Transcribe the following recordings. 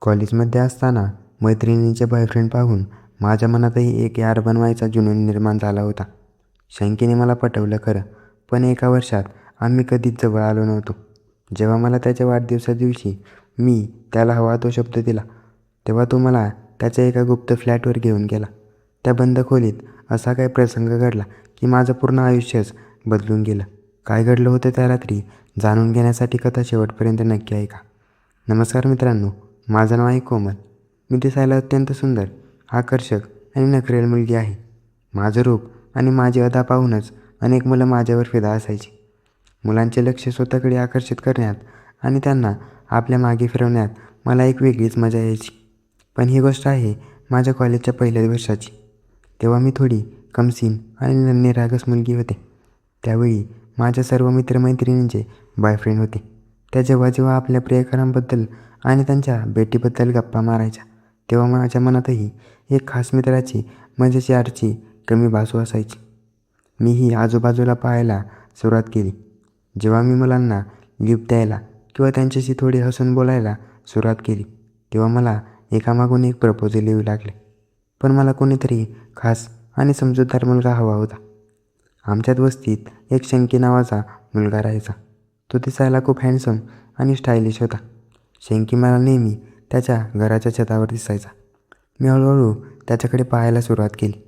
कॉलेजमध्ये असताना मैत्रिणीचे बॉयफ्रेंड पाहून माझ्या मनातही एक यार बनवायचा जुनून निर्माण झाला होता. शंकीने मला पटवलं खरं, पण एका वर्षात आम्ही कधीच जवळ आलो नव्हतो. जेव्हा मला त्याच्या वाढदिवसादिवशी मी त्याला हवा तो शब्द दिला, तेव्हा तो मला त्याच्या एका गुप्त फ्लॅटवर घेऊन गेला. त्या बंद खोलीत असा काही प्रसंग घडला की माझं पूर्ण आयुष्यच बदलून गेलं. काय घडलं होतं त्या रात्री जाणून घेण्यासाठी कथा शेवटपर्यंत नक्की ऐका. नमस्कार मित्रांनो, माझं नाव आहे कोमल. मी दिसायला अत्यंत सुंदर, आकर्षक आणि नखरेल मुलगी आहे. माझं रूप आणि माझी अदा पाहूनच अनेक मुलं माझ्यावर फिदा असायची. मुलांचे लक्ष स्वतःकडे आकर्षित करण्यात आणि त्यांना आपल्या मागे फिरवण्यात मला एक वेगळीच मजा यायची. पण ही गोष्ट आहे माझ्या कॉलेजच्या पहिल्या वर्षाची. तेव्हा मी थोडी कमसीन आणि निरागस मुलगी होते. त्यावेळी माझ्या सर्व मित्रमैत्रिणींचे बॉयफ्रेंड होते. त्या जेव्हा जेव्हा आपल्या प्रियकरांबद्दल आणि त्यांच्या भेटीबद्दल गप्पा मारायच्या, तेव्हा माझ्या मनातही एक खास मित्राची मजेची आरची कमी भासू असायची. मीही आजूबाजूला पाहायला सुरुवात केली. जेव्हा मी मुलांना गिफ्ट द्यायला किंवा त्यांच्याशी थोडी हसून बोलायला सुरुवात केली, तेव्हा मला एकामागून एक प्रपोजल येऊ लागले. पण मला कोणीतरी खास आणि समजूतदार मुलगा हवा होता. आमच्याच वस्तीत एक शंकी नावाचा मुलगा राहायचा. तो दिसायला खूप हँडसम आणि स्टायलिश होता. शंकी मला नेहमी त्याच्या घराच्या छतावर दिसायचा. मी हळूहळू त्याच्याकडे पाहायला सुरुवात केली.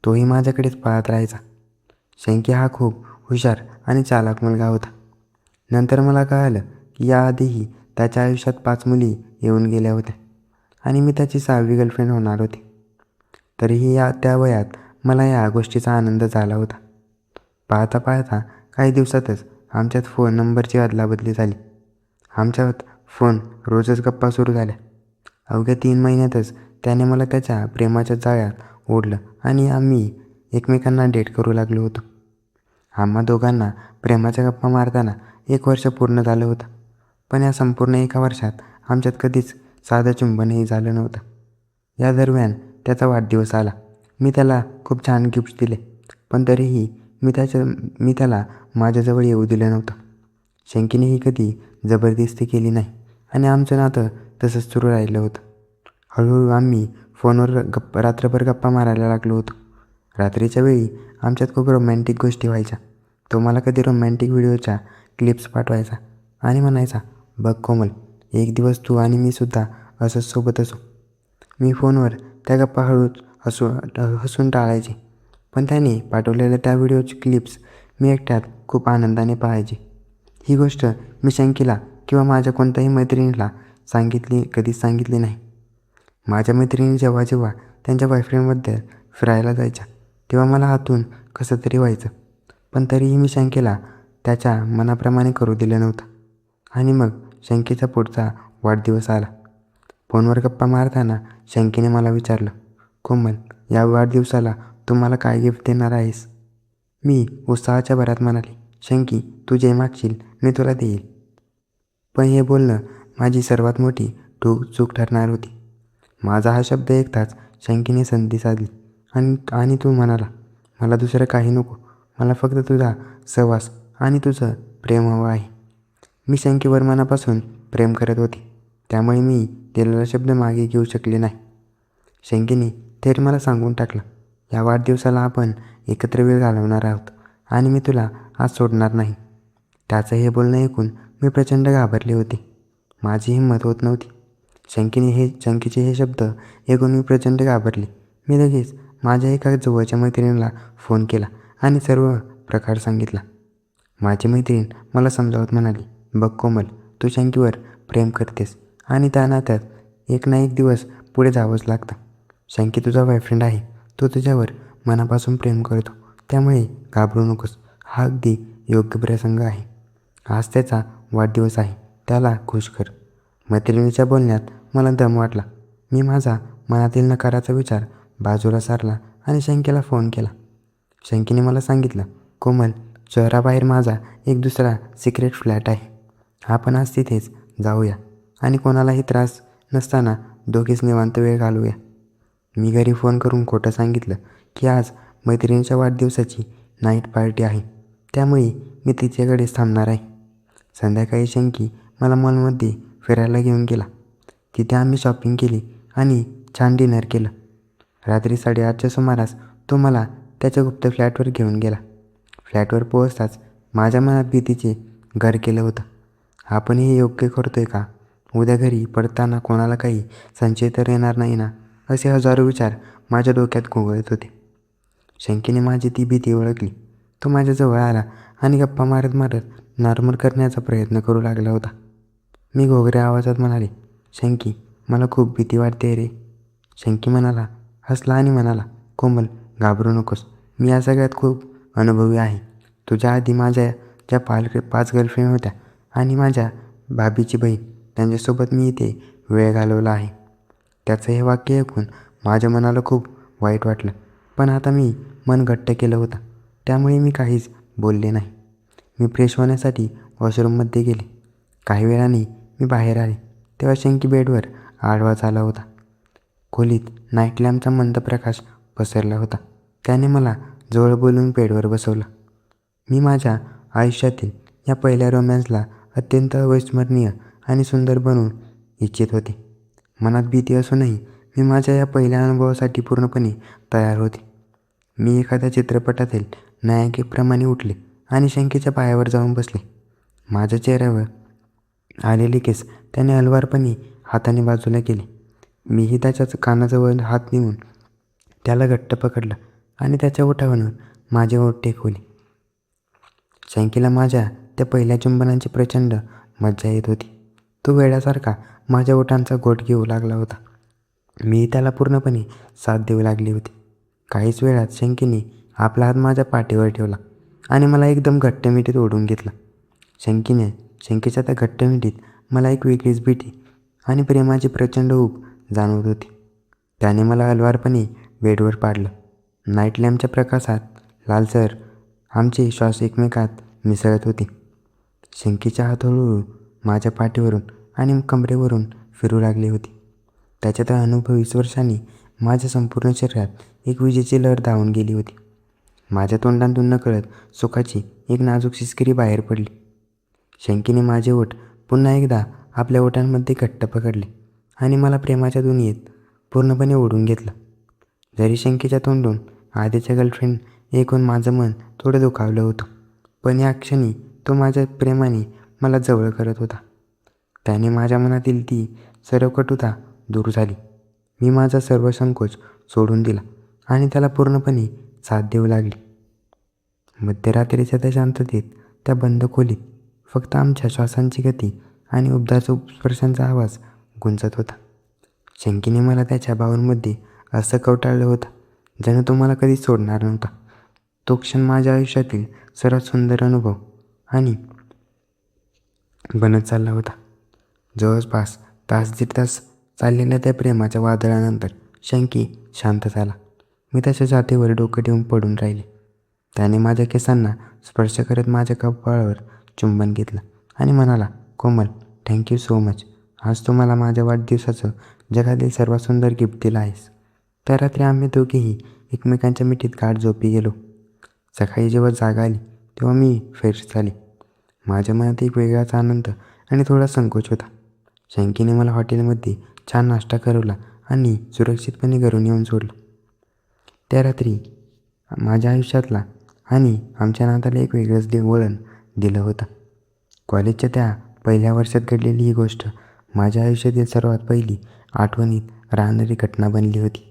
तोही माझ्याकडेच पाहत राहायचा. शंकी हा खूप हुशार आणि चालाक मुलगा होता. नंतर मला कळालं की याआधीही त्याच्या आयुष्यात 5 मुली येऊन गेल्या होत्या आणि मी त्याची 6वी गर्लफ्रेंड होणार होते. तरीही त्या वयात मला या गोष्टीचा आनंद झाला होता. पाहता पाहता काही दिवसातच आमच्यात फोन नंबरची अदलाबदली झाली. आमच्यात फोन रोजच गप्पा सुरू झाल्या. अवघ्या 3 महिन्यातच त्याने मला त्याच्या प्रेमाच्या जाळ्यात ओढलं आणि आम्ही एकमेकांना डेट करू लागलो होतो. आम्हा दोघांना प्रेमाच्या गप्पा मारताना 1 वर्ष पूर्ण झालं होतं. पण या संपूर्ण 1 वर्षात आमच्यात कधीच साधं चुंबनही झालं नव्हतं. या दरम्यान त्याचा वाढदिवस आला. मी त्याला खूप छान गिफ्ट्स दिले, पण तरीही मी त्याला माझ्याजवळ येऊ दिलं नव्हतं. शंकीनेही कधी जबरदस्ती केली नाही आणि आमचं नातं तसंच सुरू राहिलं होतं. हळूहळू आम्ही फोनवर रात्रभर गप्पा मारायला लागलो होतो. रात्रीच्या वेळी आमच्यात खूप रोमॅन्टिक गोष्टी व्हायच्या. तो मला कधी रोमॅन्टिक व्हिडिओच्या क्लिप्स पाठवायचा आणि म्हणायचा, "बघ कोमल, एक दिवस तू आणि मी सुद्धा असंच सोबत असू." मी फोनवर त्या गप्पा हसून टाळायचे, पण त्याने पाठवलेल्या त्या व्हिडिओची क्लिप्स मी एकट्यात खूप आनंदाने पाहायचे. ही गोष्ट मी शंकीला किंवा माझ्या कोणत्याही मैत्रिणीला कधीच सांगितली नाही. माझ्या मैत्रिणी जेव्हा जेव्हा त्यांच्या बॉयफ्रेंडबद्दल फिरायला जायच्या, तेव्हा मला आतून कसं तरी व्हायचं. पण तरीही मी शंकीला त्याच्या मनाप्रमाणे करू दिलं नव्हतं. आणि मग शंकीचा पुढचा वाढदिवस आला. फोनवर गप्पा मारताना शंकीने मला विचारलं, "कोमल, या वाढदिवसाला तू मला काय गिफ्ट देणार आहेस?" मी उत्साहाच्या भरात म्हणाले, "शंकी, तू जे मागशील मी तुला देईल." पण हे बोलणं माझी सर्वात मोठी चूक ठरणार होती. माझा हा शब्द ऐकताच शंकीने संधी साधली आणि तो म्हणाला, "मला दुसरं काही नको. मला फक्त तुझा सहवास आणि तुझं प्रेम हवं आहे." मी शंकीवर मनापासून प्रेम करत होते, त्यामुळे मी दिलेला शब्द मागे घेऊ शकले नाही. शंकीने थेट मला सांगून टाकलं, "या वाढदिवसाला आपण एकत्र वेळ घालवणार आहोत आणि मी तुला आज सोडणार नाही." त्याचं हे बोलणं ऐकून मी प्रचंड घाबरले होते. माझी हिंमत होत नव्हती. शंकीचे हे शब्द ऐकून मी प्रचंड घाबरले. मी लगेच माझ्या एका जवळच्या मैत्रिणीला फोन केला आणि सर्व प्रकार सांगितला. माझी मैत्रीण मला समजावत म्हणाली, "बघ कोमल, तू शंकीवर प्रेम करतेस आणि त्या नात्यात एक ना एक दिवस पुढे जावंच लागतं. शंकी तुझा बॉयफ्रेंड आहे. तो तुझ्यावर मनापासून प्रेम करतो. त्यामुळे घाबरू नकोस. हा अगदी योग्य प्रसंग आहे. आज त्याचा वाढदिवस आहे. त्याला खुश कर." मैत्रिणीच्या बोलण्यात मला दम वाटला. मी माझा मनातील नकाराचा विचार बाजूला सारला आणि शंकीला फोन केला. शंकीने मला सांगितलं, "कोमल, शहराबाहेर माझा एक दुसरा सिक्रेट फ्लॅट आहे. आपण आज तिथेच जाऊया आणि कोणालाही त्रास नसताना दोघीच निवांत वेळ घालवूया." मी घरी फोन करून खोटं सांगितलं की आज मैत्रिणीच्या वाढदिवसाची नाईट पार्टी आहे, त्यामुळे मी तिच्याकडेच थांबणार आहे. संध्याकाळी शंकी मला मॉलमध्ये फिरायला घेऊन गेला. तिथे आम्ही शॉपिंग केली आणि छान डिनर केलं. रात्री 8:30च्या सुमारास तो मला त्याच्या गुप्त फ्लॅटवर घेऊन गेला. फ्लॅटवर पोहोचताच माझ्या मनात भीतीचे घर केलं होतं. आपण हे योग्य करतोय का? उद्या घरी पडताना कोणाला काही संशय तर येणार नाही ना? असे हजारो विचार माझ्या डोक्यात घोळत होते. शंकीने माझी ती भीती ओळखली. तो माझ्याजवळ आला आणि गप्पा मारत मारत नॉर्मल करण्याचा प्रयत्न करू लागला होता. मी घोगऱ्या आवाजात म्हणाले, शंकी, मला खूप भीती वाटते रे. शंकी हसला आणि म्हणाला, कोमल, घाबरू नकोस. मी या सगळ्यात खूप अनुभवी आहे. तुझ्या आधी माझ्या ज्या 5 गर्लफ्रेंड होत्या आणि माझ्या भाभीची बहीण, त्यांच्यासोबत मी इथे वेळ घालवला आहे. त्याचं हे वाक्य ऐकून माझ्या मनाला खूप वाईट वाटलं. पण आता मी मन घट्ट केलं होतं, त्यामुळे मी काहीच बोलले नाही. मी फ्रेश होण्यासाठी वॉशरूममध्ये गेले. काही वेळाने मी बाहेर आले तेव्हा शंकी बेडवर आडवा झाला होता. खोलीत नाईट लॅम्पचा मंद प्रकाश पसरला होता. त्याने मला जवळ बोलून बेडवर बसवलं. मी माझ्या आयुष्यातील या पहिल्या रोमॅन्सला अत्यंत अविस्मरणीय आणि सुंदर बनवू इच्छित होते. मनात भीती असूनही मी माझ्या या पहिल्या अनुभवासाठी पूर्णपणे तयार होते. मी एखाद्या चित्रपटातील नायिकेप्रमाणे उठले आणि शंकीच्या पायावर जाऊन बसले. माझ्या चेहऱ्यावर आलेले केस त्याने हलवारपणे हाताने बाजूला केले. मीही त्याच्या कानाजवळ हात नेऊन त्याला घट्ट पकडलं आणि त्याच्या ओठावर माझे ओठ टेकवले. शंकीला माझ्या त्या पहिल्या चुंबनाची प्रचंड मज्जा येत होती. तो वेड्यासारखा माझ्या ओठांचा घोट घेऊ लागला होता. मी त्याला पूर्णपणे साथ देऊ लागली होती. काहीच वेळात शंकीने आपला हात माझ्या पाठीवर ठेवला आणि मला एकदम घट्ट मिठीत ओढून घेतलं. शंकीच्या त्या घट्ट मिठीत मला एक वेगळीच भीती आणि प्रेमाची प्रचंड ऊब जाणवत होती. त्याने मला हलवारपणे बेडवर पाडलं. नाईट लॅम्पच्या प्रकाशात लालसर आमचे श्वास एकमेकात मिसळत होते. शंकीच्या हात हळूहळू माझ्या पाठीवरून आणि कमरेवरून फिरू लागले होते. त्याच्या त्या अनुभवी स्पर्शाने माझ्या संपूर्ण शरीरात एक विजेची लहर धावून गेली होती. माझ्या तोंडातून नकळत सुखाची एक नाजूक शिसकिरी बाहेर पडली. शंकीने माझे ओठ पुन्हा एकदा आपल्या ओठांमध्ये घट्ट पकडले आणि मला प्रेमाच्या दुनियेत पूर्णपणे ओढून घेतलं. जरी शंकीच्या तोंडून आधीच्या गर्लफ्रेंड ऐकून माझं मन थोडं दुखावलं होतं, पण या क्षणी तो माझ्या प्रेमाने मला जवळ करत होता. त्याने माझ्या मनातील ती सर्व कटुता दूर झाली. मी माझा सर्व संकोच सोडून दिला आणि त्याला पूर्णपणे साथ देऊ लागली. मध्यरात्रीच्या त्या शांततेत, त्या बंद खोलीत फक्त आमच्या श्वासांची गती आणि उबदार स्पर्शांचा आवाज गुंजत होता. शंकीने मला त्याच्या बाहूंमध्ये असं कवटाळलं होतं, जणू तो मला कधीच सोडणार नव्हता. तो क्षण माझ्या आयुष्यातील सर्वात सुंदर अनुभव आणि बनत चालला होता. जवळपास दीड तास चाललेल्या त्या प्रेमाच्या वादळानंतर शंकी शांत झाला. मी त्याच्या छातीवर डोकं ठेवून पडून राहिले. त्याने माझ्या केसांना स्पर्श करत माझ्या कपाळावर चुंबन घेतलं आणि म्हणाला, कोमल, थँक्यू सो मच. आज तू मला माझ्या वाढदिवसाचं जगातील सर्वात सुंदर गिफ्ट दिलं आहेस. त्या रात्री आम्ही दोघेही एकमेकांच्या मिठीत गाढ झोपी गेलो. सकाळी जेव्हा जागा आली तेव्हा मी फ्रेश झाले. माझ्या मनात एक वेगळाच आनंद आणि थोडा संकोच होता. शंकीने मला हॉटेलमध्ये छान नाश्ता करवला आणि सुरक्षितपणे घरून येऊन सोडलं. त्या रात्री माझ्या आयुष्यातला आणि आमच्या नात्याला एक वेगळंच वळण दिलं होतं. कॉलेजच्या त्या पहिल्या वर्षात घडलेली ही गोष्ट माझ्या आयुष्यातील सर्वात पहिली आठवणीत राहणारी घटना बनली होती.